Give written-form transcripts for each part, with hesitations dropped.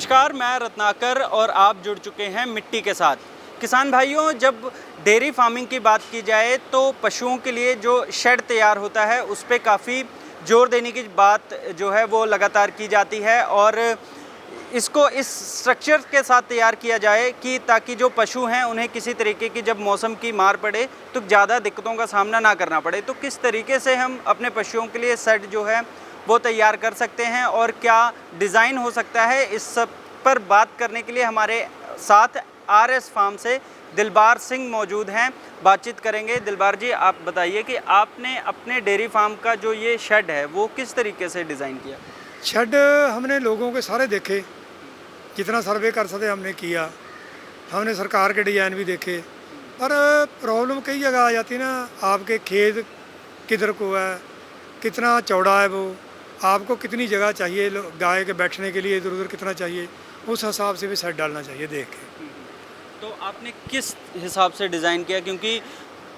नमस्कार, मैं रत्नाकर और आप जुड़ चुके हैं मिट्टी के साथ। किसान भाइयों, जब डेयरी फार्मिंग की बात की जाए तो पशुओं के लिए जो शेड तैयार होता है उस पे काफ़ी जोर देने की बात जो है वो लगातार की जाती है और इसको इस स्ट्रक्चर के साथ तैयार किया जाए कि ताकि जो पशु हैं उन्हें किसी तरीके की जब मौसम की मार पड़े तो ज़्यादा दिक्कतों का सामना ना करना पड़े। तो किस तरीके से हम अपने पशुओं के लिए शेड जो है वो तैयार कर सकते हैं और क्या डिज़ाइन हो सकता है, इस सब पर बात करने के लिए हमारे साथ आरएस फार्म से दिलबार सिंह मौजूद हैं। बातचीत करेंगे। दिलबार जी, आप बताइए कि आपने अपने डेयरी फार्म का जो ये शेड है वो किस तरीके से डिज़ाइन किया? शेड हमने लोगों के सारे देखे, जितना सर्वे कर सकते हमने किया। हमने सरकार के डिज़ाइन भी देखे, पर प्रॉब्लम कई जगह आ जाती है ना। आपके खेत किधर को है, कितना चौड़ा है वो, आपको कितनी जगह चाहिए गाय के बैठने के लिए, इधर उधर कितना चाहिए, उस हिसाब से भी सेट डालना चाहिए देख के। तो आपने किस हिसाब से डिज़ाइन किया? क्योंकि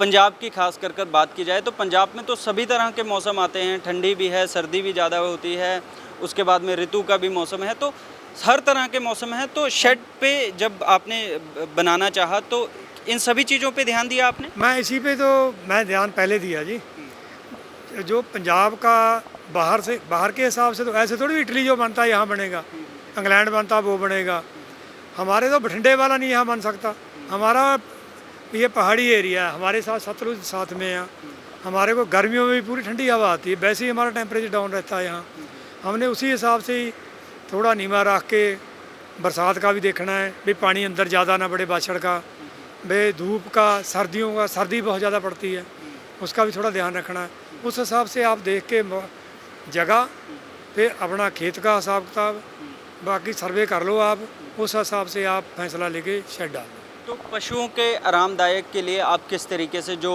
पंजाब की खास कर बात की जाए तो पंजाब में तो सभी तरह के मौसम आते हैं, ठंडी भी है, सर्दी भी ज़्यादा होती है, उसके बाद में ऋतु का भी मौसम है, तो हर तरह के मौसम है। तो शेड पे जब आपने बनाना चाहा तो इन सभी चीज़ों पे ध्यान दिया आपने? मैं इसी पे तो मैं ध्यान पहले दिया जी। जो पंजाब का बाहर के हिसाब से तो ऐसे थोड़ी इटली जो बनता है यहाँ बनेगा, इंग्लैंड बनता वो बनेगा। हमारे तो बठिंडे वाला नहीं यहाँ बन सकता। हमारा ये पहाड़ी एरिया है, हमारे साथ सतलुज साथ में है। हमारे को गर्मियों में भी पूरी ठंडी हवा आती है, वैसे ही हमारा टेम्परेचर डाउन रहता है यहाँ। हमने उसी हिसाब से ही थोड़ा नीवा रख के बरसात का भी देखना है, भी पानी अंदर ज़्यादा ना पड़े बाछड़ का, भाई धूप का, सर्दियों का, सर्दी बहुत ज़्यादा पड़ती है, उसका भी थोड़ा ध्यान रखना है। उस हिसाब से आप देख के जगह पे अपना खेत का हिसाब किताब बाकी सर्वे कर लो आप, उस हिसाब से आप फैसला लेके शेड डाल लो। तो पशुओं के आरामदायक के लिए आप किस तरीके से जो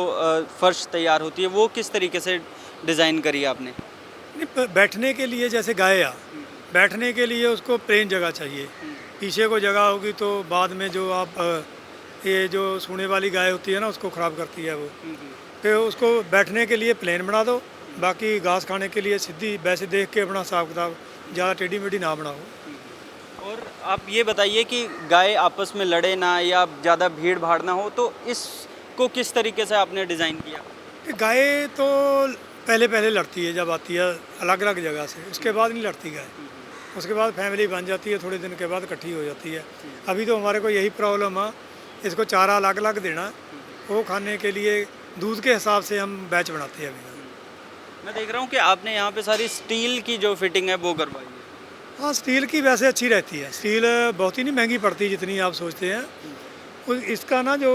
फर्श तैयार होती है वो किस तरीके से डिज़ाइन करी आपने? नहीं, बैठने के लिए जैसे गाय आ, बैठने के लिए उसको प्लेन जगह चाहिए। पीछे को जगह होगी तो बाद में जो आप ये जो सूने वाली गाय होती है ना उसको ख़राब करती है वो। तो उसको बैठने के लिए प्लेन बना दो, बाकी घास खाने के लिए सीधी वैसे देख के अपना हिसाब किताब, ज़्यादा टेढ़ी मेढ़ी ना बनाओ। और आप ये बताइए कि गाय आपस में लड़े ना या ज़्यादा भीड़ भाड़ ना हो, तो इसको किस तरीके से आपने डिज़ाइन किया? गाय तो पहले लड़ती है जब आती है अलग अलग जगह से, उसके बाद नहीं लड़ती गाय। उसके बाद फैमिली बन जाती है, थोड़े दिन के बाद इकट्ठी हो जाती है। अभी तो हमारे को यही प्रॉब्लम है, इसको चारा अलग अलग देना, वो खाने के लिए दूध के हिसाब से हम बैच बनाते हैं अभी। मैं देख रहा हूँ कि आपने यहाँ पे सारी स्टील की जो फिटिंग है वो करवाई है। हाँ, स्टील की वैसे अच्छी रहती है। स्टील बहुत ही नहीं महंगी पड़ती जितनी आप सोचते हैं। इसका ना जो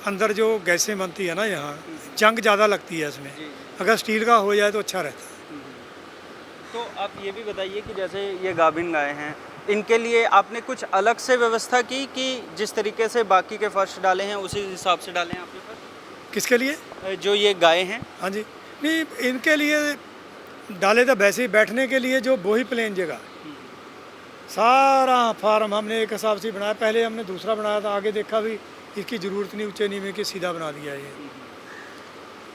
अंदर जो गैसें बनती है ना, यहाँ जंग ज़्यादा लगती है इसमें। अगर स्टील का हो जाए तो अच्छा रहता है। तो आप ये भी बताइए कि जैसे ये गाभिन गाय हैं, इनके लिए आपने कुछ अलग से व्यवस्था की कि जिस तरीके से बाकी के फर्श डाले हैं उसी हिसाब से डाले हैं आपने फर्श? किसके लिए? जो ये गाय हैं। हाँ जी, नहीं इनके लिए डाले तो वैसे ही बैठने के लिए जो वो ही प्लेन जगह। सारा फार्म हमने एक हिसाब से बनाया। पहले हमने दूसरा बनाया था, आगे देखा भी इसकी ज़रूरत नहीं ऊंचे नीवे के, सीधा बना दिया ये।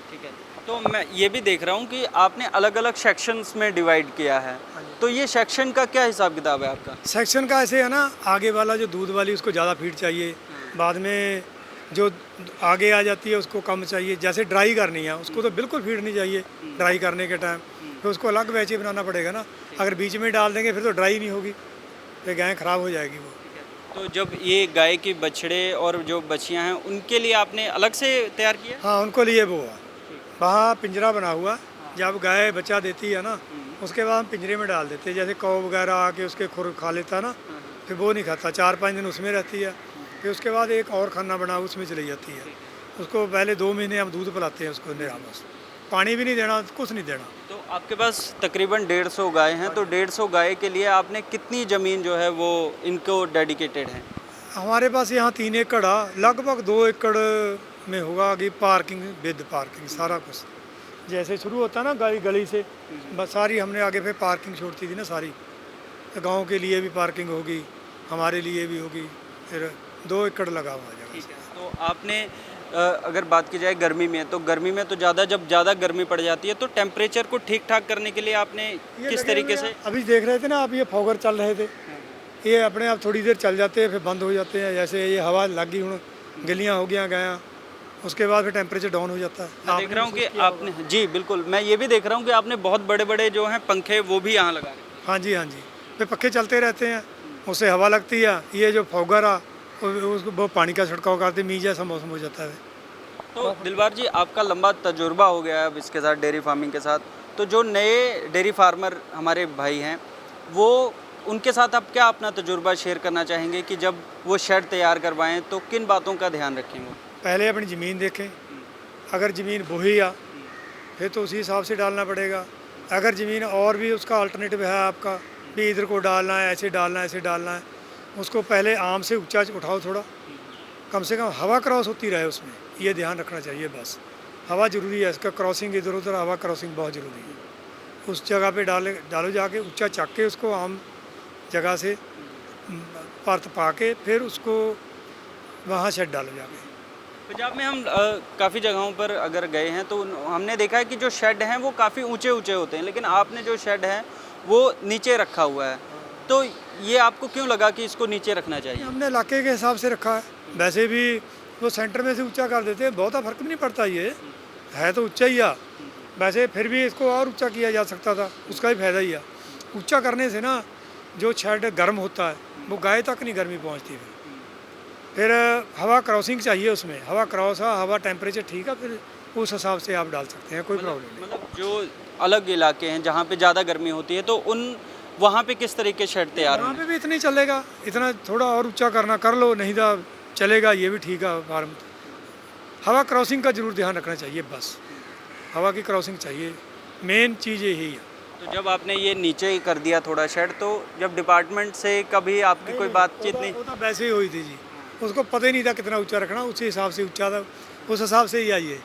ठीक है। तो मैं ये भी देख रहा हूँ कि आपने अलग अलग सेक्शंस में डिवाइड किया है, तो ये सेक्शन का क्या हिसाब किताब है आपका? सेक्शन का ऐसे है ना, आगे वाला जो दूध वाली उसको ज़्यादा फीड चाहिए, बाद में जो आगे आ जाती है उसको कम चाहिए। जैसे ड्राई करनी है उसको तो बिल्कुल फीड नहीं चाहिए ड्राई करने के टाइम, तो उसको अलग वैसे बनाना पड़ेगा ना। अगर बीच में डाल देंगे फिर तो ड्राई नहीं होगी, फिर गाय ख़राब हो जाएगी वो। तो जब ये गाय के बछड़े और जो बछियाँ हैं उनके लिए आपने अलग से तैयार किया? हाँ, उनको लिए वो है, वहाँ पिंजरा बना हुआ। जब गाय बच्चा देती है ना उसके बाद हम पिंजरे में डाल देते हैं। जैसे कौ वगैरह आके उसके खुर खा लेता ना, फिर वो नहीं खाता, 4-5 दिन उसमें रहती है। फिर उसके बाद एक और खाना बना उसमें चली जाती है। उसको पहले 2 महीने हम दूध पिलाते हैं उसको, निरामस, पानी भी नहीं देना, कुछ नहीं देना। तो आपके पास तकरीबन 150 गाय हैं, तो 150 गाय के लिए आपने कितनी ज़मीन जो है वो इनको डेडिकेटेड है? हमारे पास यहाँ 3 एकड़ है, लगभग 2 एकड़ में होगा कि पार्किंग, विद पार्किंग सारा कुछ। जैसे शुरू होता है ना गली से, बस सारी हमने आगे पे पार्किंग छोड़ती थी ना सारी। तो गाँव के लिए भी पार्किंग होगी, हमारे लिए भी होगी, फिर 2 एकड़ लगा हुआ जगह। ठीक है। तो आपने अगर बात की जाए गर्मी में, तो गर्मी में तो जब ज़्यादा गर्मी पड़ जाती है तो टेम्परेचर को ठीक ठाक करने के लिए आपने किस तरीके से? अभी देख रहे थे ना आप, ये फॉगर चल रहे थे, ये अपने आप थोड़ी देर चल जाते हैं फिर बंद हो जाते हैं। जैसे ये हवा लग गई हूँ, गिलियाँ हो गया उसके बाद फिर टेम्परेचर डाउन हो जाता है। मैं देख रहा हूँ कि आपने, जी बिल्कुल, मैं ये भी देख रहा हूँ कि आपने बहुत बड़े बड़े जो हैं पंखे वो भी यहाँ लगा रहे हैं। हाँ जी, हाँ जी, फिर पक्के चलते रहते हैं, उससे हवा लगती है। ये जो फौगर आ उसको वो पानी का छिड़काव करते, मींह जैसा मौसम हो जाता है। तो दिलबार जी, आपका लंबा तजुर्बा हो गया है अब इसके साथ, डेयरी फार्मिंग के साथ, तो जो नए डेयरी फार्मर हमारे भाई हैं, वो उनके साथ आप क्या अपना तजुर्बा शेयर करना चाहेंगे कि जब वो शेड तैयार करवाएं तो किन बातों का ध्यान रखेंगे? पहले अपनी ज़मीन देखें, अगर ज़मीन बोही आ फिर तो उसी हिसाब से डालना पड़ेगा। अगर ज़मीन और भी उसका अल्टरनेटिव है आपका भी इधर को डालना है, ऐसे डालना है, ऐसे डालना है, उसको पहले आम से ऊंचा उठाओ थोड़ा, कम से कम हवा क्रॉस होती रहे उसमें, ये ध्यान रखना चाहिए। बस हवा ज़रूरी है, इसका क्रॉसिंग इधर उधर हवा क्रॉसिंग बहुत ज़रूरी है। उस जगह पे डालो जाके ऊंचा चक के उसको आम जगह से परत पा के फिर उसको वहाँ शेड डालो जाके। पंजाब में हम काफ़ी जगहों पर अगर गए हैं तो हमने देखा है कि जो शेड हैं वो काफ़ी ऊंचे ऊंचे होते हैं, लेकिन आपने जो शेड है वो नीचे रखा हुआ है, तो ये आपको क्यों लगा कि इसको नीचे रखना चाहिए? हमने इलाके के हिसाब से रखा है। वैसे भी वो सेंटर में से ऊंचा कर देते हैं, बहुत फर्क भी नहीं पड़ता, ये है तो ऊंचा ही आ। वैसे फिर भी इसको और ऊंचा किया जा सकता था, उसका भी फायदा ही है। ऊंचा करने से ना जो शेड गर्म होता है वो गाय तक नहीं गर्मी पहुंचती। फिर हवा क्रॉसिंग चाहिए उसमें, हवा क्रॉस है, हवा टेम्परेचर ठीक है, फिर उस हिसाब से आप डाल सकते हैं, कोई प्रॉब्लम नहीं। मतलब जो अलग इलाके हैं जहाँ पे ज़्यादा गर्मी होती है तो वहाँ पे किस तरीके शेड तैयार वहाँ होंगे? पे भी इतना ही चलेगा, इतना थोड़ा और ऊंचा करना कर लो, नहीं तो चलेगा, ये भी ठीक है फार्म। हवा क्रॉसिंग का जरूर ध्यान रखना चाहिए, बस हवा की क्रॉसिंग चाहिए, मेन चीज़ यही है। तो जब आपने ये नीचे ही कर दिया थोड़ा शेड, तो जब डिपार्टमेंट से कभी आपकी कोई बातचीत नहीं? वो तो वैसे ही हुई थी जी, उसको पता ही नहीं था कितना ऊंचा रखना, उसी हिसाब से ऊंचा था, उस हिसाब से ही आइए।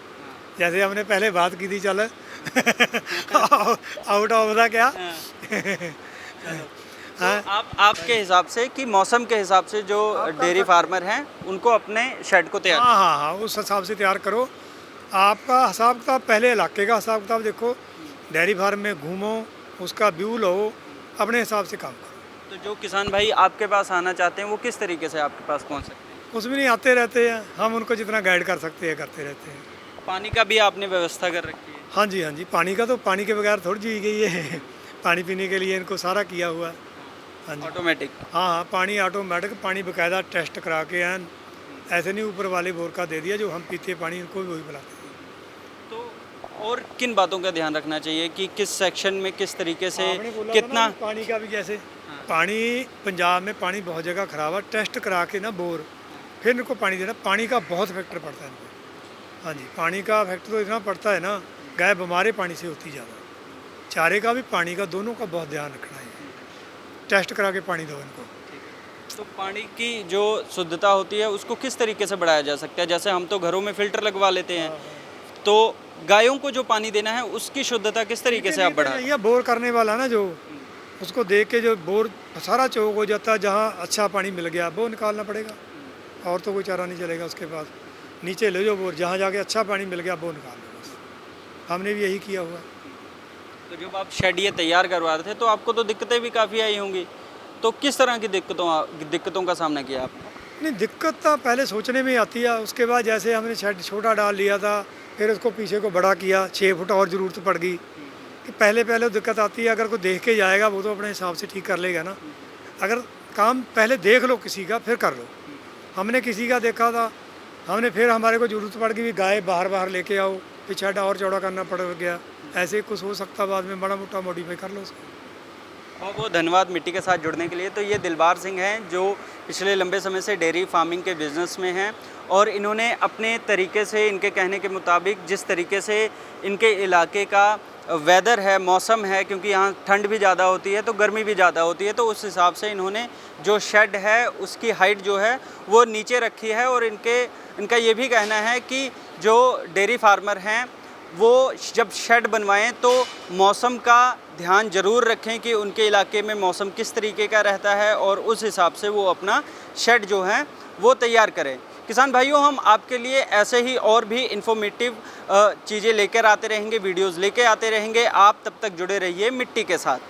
जैसे हमने पहले बात की थी, चल आउट ऑफ था क्या। तो आपके हिसाब से कि मौसम के हिसाब से जो डेयरी फार्मर हैं उनको अपने शेड को तैयार, हाँ, उस हिसाब से तैयार करो। आपका हिसाब किताब पहले इलाके का हिसाब किताब देखो, डेयरी फार्म में घूमो, उसका व्यू लो, अपने हिसाब से काम करो। तो जो किसान भाई आपके पास आना चाहते हैं वो किस तरीके से आपके पास पहुंच सकते हैं? उसमें नहीं आते रहते हैं, हम उनको जितना गाइड कर सकते हैं करते रहते हैं। पानी का भी आपने व्यवस्था कर रखी है? हाँ जी, हाँ जी, पानी का तो पानी के बगैर थोड़ी जी गई है। पानी पीने के लिए इनको सारा किया हुआ है। हाँ जी, ऑटोमेटिक? हाँ, पानी ऑटोमेटिक, पानी बाकायदा टेस्ट करा के हैं, ऐसे नहीं ऊपर वाले बोर का दे दिया जो हम पीते पानी, इनको भी वही पिलाते हैं। तो और किन बातों का ध्यान रखना चाहिए कि किस सेक्शन में किस तरीके से आपने बोला था कितना? ना पानी का भी, जैसे पानी पंजाब में पानी बहुत जगह ख़राब है, टेस्ट करा के ना बोर फिर इनको पानी देना। पानी का बहुत फैक्टर पड़ता है इनको। हाँ जी, पानी का फैक्टर तो इतना पड़ता है ना, गाय बीमारी पानी से होती ज़्यादा। चारे का भी, पानी का, दोनों का बहुत ध्यान रखना है, टेस्ट करा के पानी दो इनको। तो पानी की जो शुद्धता होती है उसको किस तरीके से बढ़ाया जा सकता है? जैसे हम तो घरों में फ़िल्टर लगवा लेते हैं, तो गायों को जो पानी देना है उसकी शुद्धता किस तरीके से आप बढ़ाएं? ये बोर करने वाला ना जो, उसको देख के जो बोर सारा चौक हो जाता है, जहाँ अच्छा पानी मिल गया वो निकालना पड़ेगा, और तो कोई चारा नहीं चलेगा उसके पास। नीचे ले जो बोर, जहाँ जाके अच्छा पानी मिल गया वो निकाल लो, बस। हमने भी यही किया हुआ। तो जब आप शेड ये तैयार करवा रहे थे तो आपको तो दिक्कतें भी काफ़ी आई होंगी, तो किस तरह की दिक्कतों का सामना किया आपने? नहीं, दिक्कत तो पहले सोचने में ही आती है, उसके बाद जैसे हमने शेड छोटा डाल लिया था, फिर उसको पीछे को बड़ा किया, 6 फुट और ज़रूरत पड़ गई कि पहले दिक्कत आती है। अगर कोई देख के जाएगा वो तो अपने हिसाब से ठीक कर लेगा ना। अगर काम पहले देख लो किसी का, फिर कर लो। हमने किसी का देखा था, हमने फिर हमारे को ज़रूरत पड़ गई गाय बाहर लेके आओ, फिर शेड और चौड़ा करना पड़ गया। ऐसे कुछ हो सकता, बाद में बड़ा मोटा मॉडिफाई कर लो उसको। बहुत बहुत धन्यवाद मिट्टी के साथ जुड़ने के लिए। तो ये दिलबार सिंह हैं जो पिछले लंबे समय से डेयरी फार्मिंग के बिज़नेस में हैं, और इन्होंने अपने तरीके से, इनके कहने के मुताबिक, जिस तरीके से इनके इलाके का वेदर है, मौसम है, क्योंकि यहाँ ठंड भी ज़्यादा होती है तो गर्मी भी ज़्यादा होती है, तो उस हिसाब से इन्होंने जो शेड है उसकी हाइट जो है वो नीचे रखी है। और इनका ये भी कहना है कि जो डेयरी फार्मर हैं वो जब शेड बनवाएं तो मौसम का ध्यान ज़रूर रखें कि उनके इलाके में मौसम किस तरीके का रहता है, और उस हिसाब से वो अपना शेड जो है वो तैयार करें। किसान भाइयों, हम आपके लिए ऐसे ही और भी इन्फॉर्मेटिव चीज़ें लेकर आते रहेंगे, वीडियोज़ लेकर आते रहेंगे। आप तब तक जुड़े रहिए मिट्टी के साथ।